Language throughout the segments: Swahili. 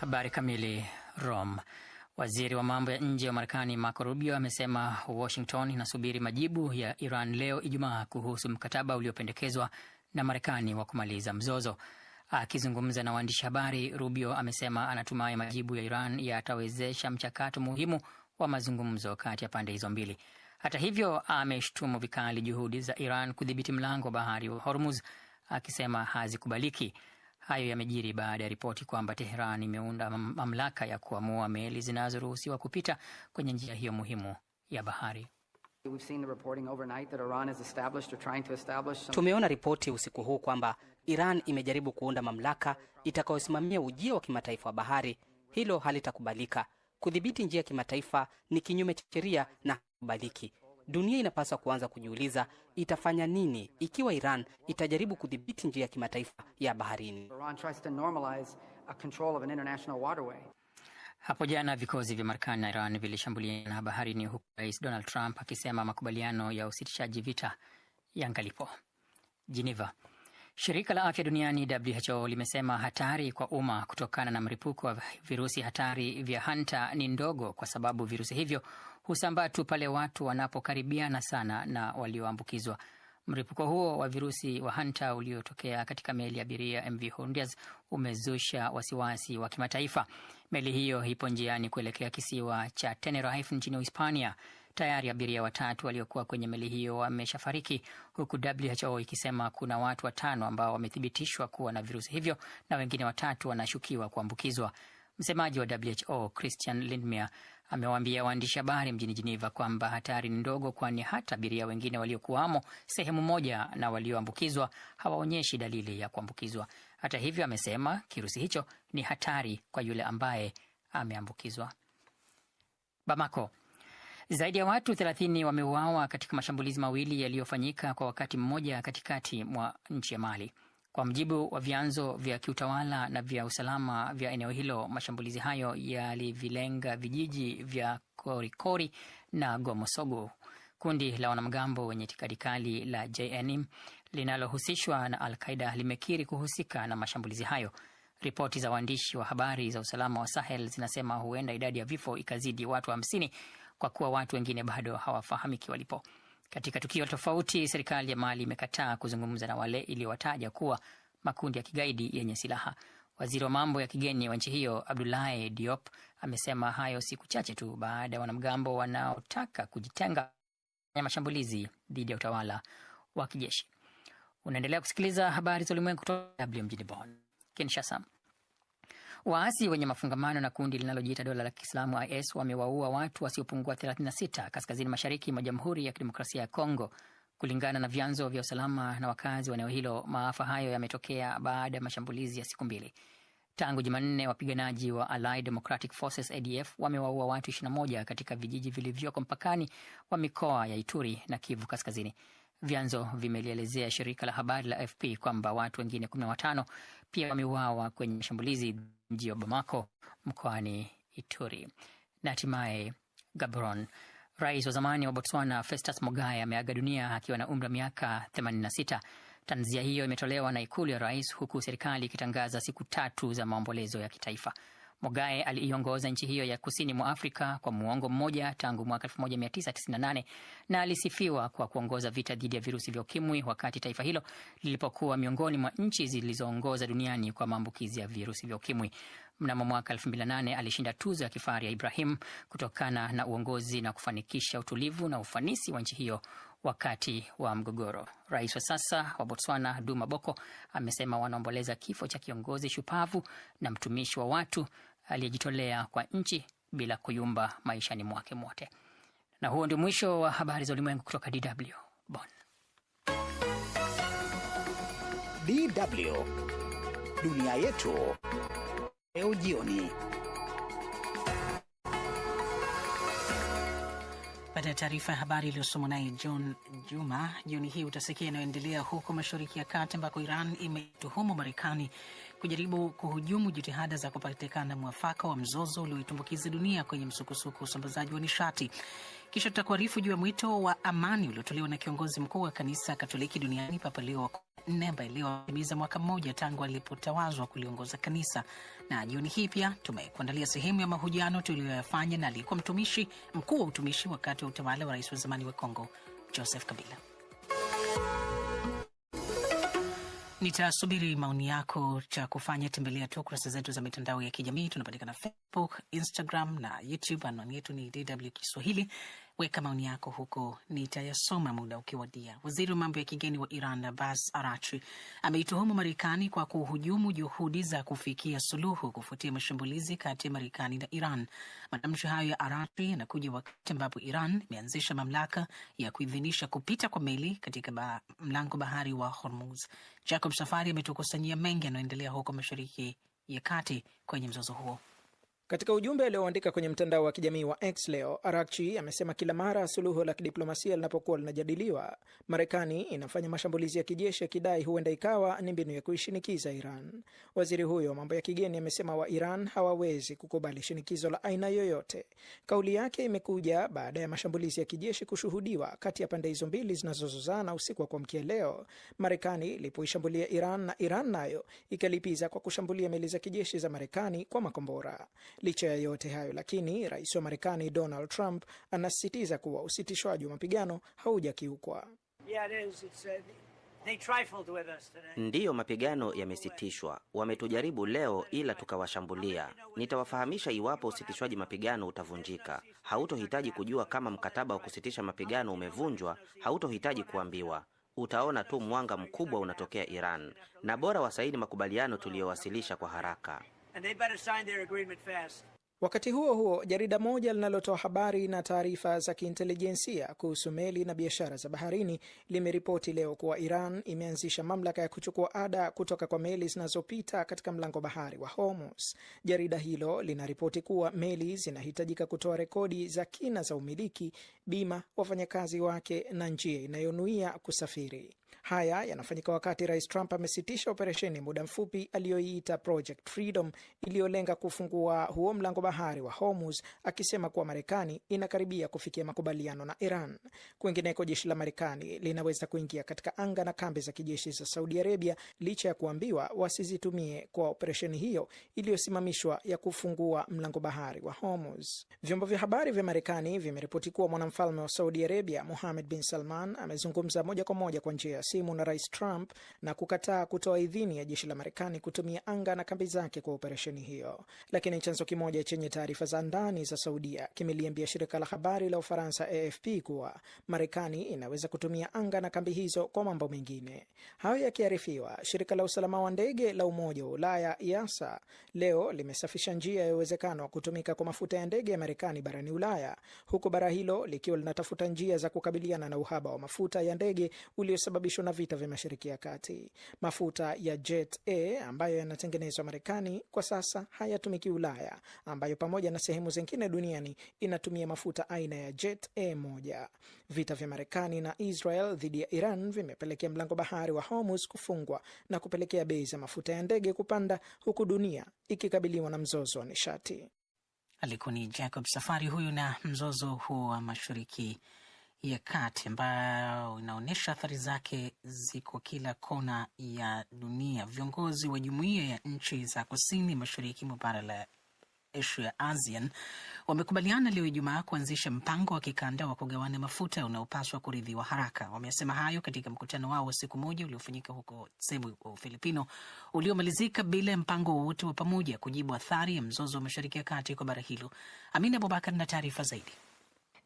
Habari kamili. Rome. Waziri wa mambo ya nje wa Marekani Marco Rubio amesema Washington inasubiri majibu ya Iran leo Ijumaa kuhusu mkataba uliopendekezwa na Marekani wa kumaliza mzozo. Akizungumza na waandishi habari, Rubio amesema anatumai majibu ya Iran yatawezesha mchakato muhimu wa mazungumzo kati ya pande hizo mbili. Hata hivyo, ameshtumu vikali juhudi za Iran kudhibiti mlango wa bahari wa Hormuz, akisema hazikubaliki. Hayo yamejiri baada ya ripoti kwamba Tehran imeunda mamlaka ya kuamua meli zinazoruhusiwa kupita kwenye njia hiyo muhimu ya bahari. Tumeona ripoti usiku huu kwamba Iran imejaribu kuunda mamlaka itakayosimamia ujio wa kimataifa wa bahari. Hilo halitakubalika. Kudhibiti njia ya kimataifa ni kinyume cha sheria na hakubaliki. Dunia inapaswa kuanza kujiuliza itafanya nini ikiwa Iran itajaribu kudhibiti njia ya kimataifa ya baharini. Hapo jana vikosi vya Marekani na Iran vilishambuliana baharini, huku Rais Donald Trump akisema makubaliano ya usitishaji vita yangalipo. Geneva. Shirika la Afya Duniani WHO limesema hatari kwa umma kutokana na mlipuko wa virusi hatari vya Hanta ni ndogo, kwa sababu virusi hivyo husambaa tu pale watu wanapokaribiana sana na walioambukizwa. Mlipuko huo wa virusi wa Hanta uliotokea katika meli ya abiria MV Hondias umezusha wasiwasi wa kimataifa. Meli hiyo ipo njiani kuelekea kisiwa cha Tenerife nchini Hispania. Tayari abiria 3 waliokuwa kwenye meli hiyo wameshafariki, huku WHO ikisema kuna watu 5 ambao wamethibitishwa kuwa na virusi hivyo na wengine 3 wanashukiwa kuambukizwa. Msemaji wa WHO Christian Lindmeier amewaambia waandishi habari mjini Geneva kwamba hatari ni ndogo, kwani hata abiria wengine waliokuwamo sehemu moja na walioambukizwa hawaonyeshi dalili ya kuambukizwa. Hata hivyo, amesema kirusi hicho ni hatari kwa yule ambaye ameambukizwa. Bamako. Zaidi ya watu 30 wameuawa katika mashambulizi mawili yaliyofanyika kwa wakati mmoja katikati mwa nchi ya Mali. Kwa mjibu wa vyanzo vya kiutawala na vya usalama vya eneo hilo, mashambulizi hayo yalivilenga vijiji vya Korikori na Gomosogo. Kundi la wanamgambo wenye itikadi kali la JNM linalohusishwa na Al-Qaeda limekiri kuhusika na mashambulizi hayo. Ripoti za waandishi wa habari za usalama wa Sahel zinasema huenda idadi ya vifo ikazidi watu 50 kwa kuwa watu wengine bado hawafahamiki walipo. Katika tukio tofauti, serikali ya Mali imekataa kuzungumza na wale iliyowataja kuwa makundi ya kigaidi yenye silaha. Waziri wa mambo ya kigeni wa nchi hiyo Abdoulaye Diop amesema hayo siku chache tu baada ya wanamgambo wanaotaka kujitenga na mashambulizi dhidi ya utawala wa kijeshi. Unaendelea kusikiliza habari za ulimwengu kutoka mjini Bonn. Kinshasa. Waasi wenye mafungamano na kundi linalojiita dola la Kiislamu IS wamewaua watu wasiopungua 36 kaskazini mashariki mwa Jamhuri ya Kidemokrasia ya Kongo. Kulingana na vyanzo vya usalama na wakazi wa eneo hilo, maafa hayo yametokea baada ya mashambulizi ya siku 2. Tangu Jumanne, wapiganaji wa Allied Democratic Forces ADF wamewaua watu 21 katika vijiji vilivyoko mpakani wa mikoa ya Ituri na Kivu Kaskazini. Vyanzo vimelielezea shirika la habari la AFP kwamba watu wengine 15 pia wameuawa kwenye mashambulizi mji wa Bamako mkoani Ituri. Na hatimaye Gabon. Rais wa zamani wa Botswana Festus Mogae ameaga dunia akiwa na umri wa miaka 86. Tanzia hiyo imetolewa na ikulu ya rais, huku serikali ikitangaza siku 3 za maombolezo ya kitaifa. Mogae aliiongoza nchi hiyo ya kusini mwa Afrika kwa muongo mmoja tangu mwaka 1998 na alisifiwa kwa kuongoza vita dhidi ya virusi vya ukimwi wakati taifa hilo lilipokuwa miongoni mwa nchi zilizoongoza duniani kwa maambukizi ya virusi vya ukimwi. Mnamo mwaka 2008 alishinda tuzo ya kifahari ya Ibrahim kutokana na uongozi na kufanikisha utulivu na ufanisi wa nchi hiyo wakati wa mgogoro. Rais wa sasa wa Botswana Duma Boko amesema wanaomboleza kifo cha kiongozi shupavu na mtumishi wa watu aliyejitolea kwa nchi bila kuyumba maishani mwake mwote. Na huo ndio mwisho wa habari za ulimwengu kutoka DW Bonn. DW Dunia Yetu leo jioni. Baada ya taarifa ya habari iliyosomwa naye John Juma, jioni hii utasikia inayoendelea huko Mashariki ya Kati ambako Iran imetuhumu Marekani kujaribu kuhujumu jitihada za kupatikana mwafaka wa mzozo ulioitumbukiza dunia kwenye msukosuko usambazaji wa nishati. Kisha tutakuarifu juu ya mwito wa amani uliotolewa na kiongozi mkuu wa kanisa Katoliki duniani Papa Leo IV ambaye leo ametimiza mwaka mmoja tangu alipotawazwa kuliongoza kanisa. Na jioni hii pia tumekuandalia sehemu ya mahojiano tuliyoyafanya na aliyekuwa mtumishi mkuu wa utumishi wakati wa utawala wa rais wa zamani wa Kongo, Joseph Kabila. Nitasubiri maoni yako. Cha kufanya tembelea tu kurasa zetu za mitandao ya kijamii. Tunapatikana Facebook, Instagram na YouTube. Anwani yetu ni DW Kiswahili. Weka maoni yako huko, nitayasoma muda ukiwadia. Waziri wa mambo ya kigeni wa Iran Abbas Araghchi ameituhumu Marekani kwa kuhujumu juhudi za kufikia suluhu kufuatia mashambulizi kati ya Marekani na Iran. Matamshi hayo ya Araghchi yanakuja wakati ambapo Iran imeanzisha mamlaka ya kuidhinisha kupita kwa meli katika mlango bahari wa Hormuz. Jacob Safari ametukusanyia mengi yanayoendelea huko Mashariki ya Kati kwenye mzozo huo. Katika ujumbe alioandika kwenye mtandao wa kijamii wa X leo, Araghchi amesema kila mara suluhu la kidiplomasia linapokuwa linajadiliwa, Marekani inafanya mashambulizi ya kijeshi akidai huenda ikawa ni mbinu ya kuishinikiza Iran. Waziri huyo wa mambo ya kigeni amesema wa Iran hawawezi kukubali shinikizo la aina yoyote. Kauli yake imekuja baada ya mashambulizi ya kijeshi kushuhudiwa kati ya pande hizo mbili zinazozozana usiku wa kuamkia leo, Marekani ilipoishambulia Iran na Iran nayo ikalipiza kwa kushambulia meli za kijeshi za Marekani kwa makombora. Licha ya yote hayo lakini, rais wa Marekani Donald Trump anasisitiza kuwa usitishwaji wa mapigano haujakiukwa. Ndiyo, mapigano yamesitishwa. Wametujaribu leo ila tukawashambulia. Nitawafahamisha iwapo usitishwaji mapigano utavunjika. Hautohitaji kujua kama mkataba wa kusitisha mapigano umevunjwa, hautohitaji kuambiwa. Utaona tu mwanga mkubwa unatokea Iran, na bora wasaini makubaliano tuliyowasilisha kwa haraka. Wakati huo huo, jarida moja linalotoa habari na taarifa za kiintelijensia kuhusu meli na biashara za baharini limeripoti leo kuwa Iran imeanzisha mamlaka ya kuchukua ada kutoka kwa meli zinazopita katika mlango bahari wa Hormuz. Jarida hilo linaripoti kuwa meli zinahitajika kutoa rekodi za kina za umiliki, bima, wafanyakazi wake na njia inayonuia kusafiri. Haya yanafanyika wakati Rais Trump amesitisha operesheni muda mfupi aliyoiita Project Freedom iliyolenga kufungua huo mlango bahari wa Hormuz, akisema kuwa Marekani inakaribia kufikia makubaliano na Iran. Kwingineko, jeshi la Marekani linaweza kuingia katika anga na kambi za kijeshi za Saudi Arabia licha ya kuambiwa wasizitumie kwa operesheni hiyo iliyosimamishwa ya kufungua mlango bahari wa Hormuz. Vyombo vya habari vya Marekani vimeripoti kuwa mwanamfalme wa Saudi Arabia Mohammed bin Salman amezungumza moja kwa moja kwa njia ya simu na Rais Trump na kukataa kutoa idhini ya jeshi la Marekani kutumia anga na kambi zake kwa operesheni hiyo. Lakini chanzo kimoja chenye taarifa za ndani za Saudia kimeliambia shirika la habari la Ufaransa AFP kuwa Marekani inaweza kutumia anga na kambi hizo kwa mambo mengine. Hayo yakiarifiwa, shirika la usalama wa ndege la Umoja wa Ulaya EASA leo limesafisha njia ya uwezekano wa kutumika kwa mafuta ya ndege ya Marekani barani Ulaya, huku bara hilo likiwa linatafuta njia za kukabiliana na uhaba wa mafuta ya ndege uliosababishwa na vita vya Mashariki ya Kati. Mafuta ya Jet A ambayo yanatengenezwa Marekani kwa sasa hayatumiki Ulaya, ambayo pamoja na sehemu zingine duniani inatumia mafuta aina ya Jet A1. Vita vya Marekani na Israel dhidi ya Iran vimepelekea mlango bahari wa Hormuz kufungwa na kupelekea bei za mafuta ya ndege kupanda, huku dunia ikikabiliwa na mzozo wa nishati. Alikuwa ni Jacob Safari huyu na mzozo huo wa Mashariki ya Kati ambayo inaonyesha athari zake ziko kila kona ya dunia. Viongozi wa jumuiya ya nchi za kusini mashariki mwa bara la Asia ASEAN wamekubaliana leo Ijumaa kuanzisha mpango wa kikanda wa kugawana mafuta unaopaswa kuridhiwa haraka. Wamesema hayo katika mkutano wao wa siku moja uliofanyika huko Cebu, Ufilipino, uliomalizika bila mpango wowote wa pamoja kujibu athari ya mzozo wa Mashariki ya Kati kwa bara hilo. Amina Abubakar na taarifa zaidi.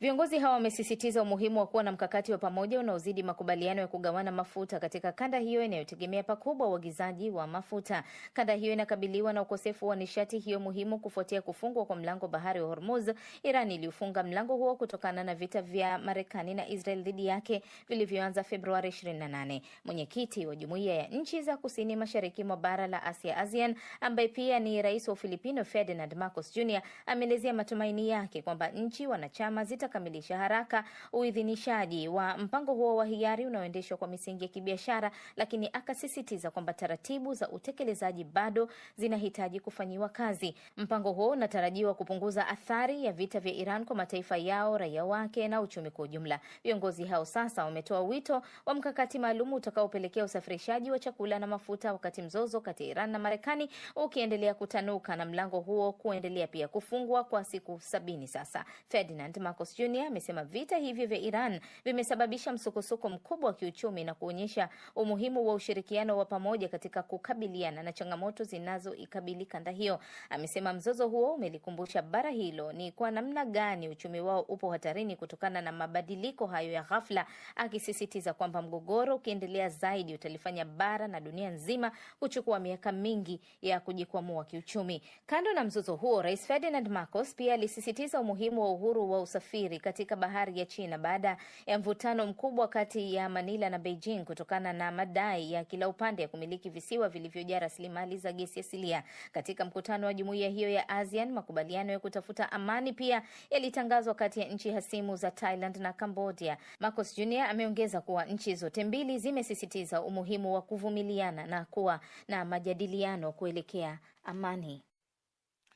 Viongozi hawa wamesisitiza umuhimu wa kuwa na mkakati wa pamoja unaozidi makubaliano ya kugawana mafuta katika kanda hiyo inayotegemea pakubwa uagizaji wa mafuta. Kanda hiyo inakabiliwa na ukosefu wa nishati hiyo muhimu kufuatia kufungwa kwa mlango bahari wa Hormuz. Iran iliufunga mlango huo kutokana na vita vya Marekani na Israel dhidi yake vilivyoanza Februari 28. Mwenyekiti wa jumuiya ya nchi za kusini mashariki mwa bara la Asia ASEAN, ambaye pia ni rais wa Ufilipino Ferdinand Marcos Jr, ameelezea matumaini yake kwamba nchi wanachama itakamilisha haraka uidhinishaji wa mpango huo wa hiari unaoendeshwa kwa misingi ya kibiashara, lakini akasisitiza kwamba taratibu za utekelezaji bado zinahitaji kufanyiwa kazi. Mpango huo unatarajiwa kupunguza athari ya vita vya Iran kwa mataifa yao, raia wake na uchumi kwa ujumla. Viongozi hao sasa wametoa wito wa mkakati maalum utakaopelekea usafirishaji wa chakula na mafuta wakati mzozo kati ya Iran na Marekani ukiendelea kutanuka na mlango huo kuendelea pia kufungwa kwa siku 70 sasa. Ferdinand Marcos Jr. amesema vita hivyo vya Iran vimesababisha msukosuko mkubwa wa kiuchumi na kuonyesha umuhimu wa ushirikiano wa pamoja katika kukabiliana na changamoto zinazoikabili kanda hiyo. Amesema mzozo huo umelikumbusha bara hilo ni kwa namna gani uchumi wao upo hatarini kutokana na mabadiliko hayo ya ghafla, akisisitiza kwamba mgogoro ukiendelea zaidi utalifanya bara na dunia nzima kuchukua miaka mingi ya kujikwamua kiuchumi. Kando na mzozo huo, Rais Ferdinand Marcos pia alisisitiza umuhimu wa uhuru wa usafiri katika bahari ya China baada ya mvutano mkubwa kati ya Manila na Beijing kutokana na madai ya kila upande ya kumiliki visiwa vilivyojaa rasilimali za gesi asilia. Katika mkutano wa jumuiya hiyo ya ASEAN, makubaliano ya kutafuta amani pia yalitangazwa kati ya nchi hasimu za Thailand na Cambodia. Marcos Jr. ameongeza kuwa nchi zote mbili zimesisitiza umuhimu wa kuvumiliana na kuwa na majadiliano kuelekea amani.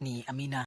Ni Amina